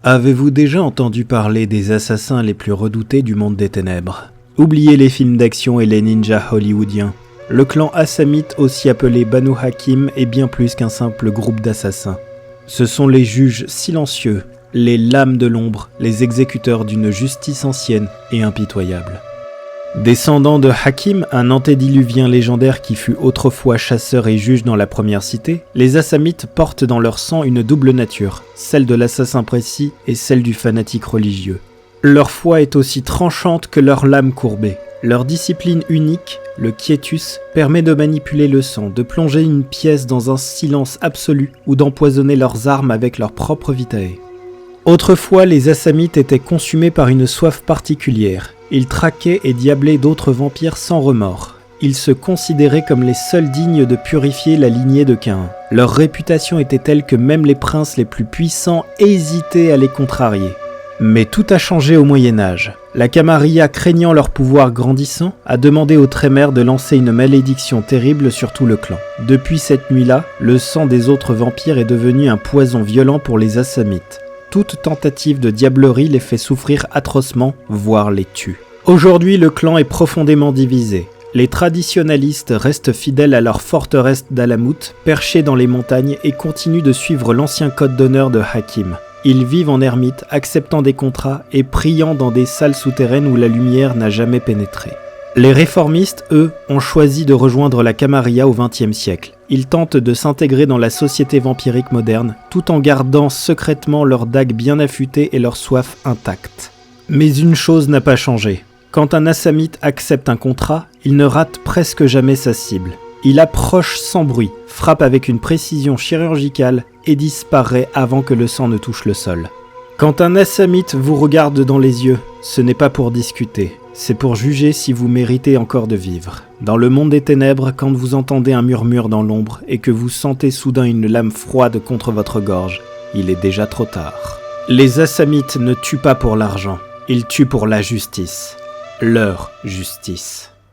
Avez-vous déjà entendu parler des assassins les plus redoutés du monde des ténèbres? Oubliez les films d'action et les ninjas hollywoodiens. Le clan Assamite, aussi appelé Banu Hakim, est bien plus qu'un simple groupe d'assassins. Ce sont les juges silencieux, les lames de l'ombre, les exécuteurs d'une justice ancienne et impitoyable. Descendants de Hakim, un antédiluvien légendaire qui fut autrefois chasseur et juge dans la première cité, les Assamites portent dans leur sang une double nature, celle de l'assassin précis et celle du fanatique religieux. Leur foi est aussi tranchante que leur lame courbée. Leur discipline unique, le quietus, permet de manipuler le sang, de plonger une pièce dans un silence absolu ou d'empoisonner leurs armes avec leur propre vitae. Autrefois, les Assamites étaient consumés par une soif particulière. Ils traquaient et diablaient d'autres vampires sans remords. Ils se considéraient comme les seuls dignes de purifier la lignée de Caïn. Leur réputation était telle que même les princes les plus puissants hésitaient à les contrarier. Mais tout a changé au Moyen-Âge. La Camarilla, craignant leur pouvoir grandissant, a demandé aux Trémères de lancer une malédiction terrible sur tout le clan. Depuis cette nuit-là, le sang des autres vampires est devenu un poison violent pour les Assamites. Toute tentative de diablerie les fait souffrir atrocement, voire les tue. Aujourd'hui, le clan est profondément divisé. Les traditionalistes restent fidèles à leur forteresse d'Alamout, perchée dans les montagnes, et continuent de suivre l'ancien code d'honneur de Hakim. Ils vivent en ermite, acceptant des contrats et priant dans des salles souterraines où la lumière n'a jamais pénétré. Les réformistes, eux, ont choisi de rejoindre la Camarilla au XXe siècle. Ils tentent de s'intégrer dans la société vampirique moderne, tout en gardant secrètement leurs dagues bien affûtées et leur soif intacte. Mais une chose n'a pas changé. Quand un Assamite accepte un contrat, il ne rate presque jamais sa cible. Il approche sans bruit, frappe avec une précision chirurgicale et disparaît avant que le sang ne touche le sol. Quand un Assamite vous regarde dans les yeux, ce n'est pas pour discuter, c'est pour juger si vous méritez encore de vivre. Dans le monde des ténèbres, quand vous entendez un murmure dans l'ombre et que vous sentez soudain une lame froide contre votre gorge, il est déjà trop tard. Les Assamites ne tuent pas pour l'argent, ils tuent pour la justice. Leur justice.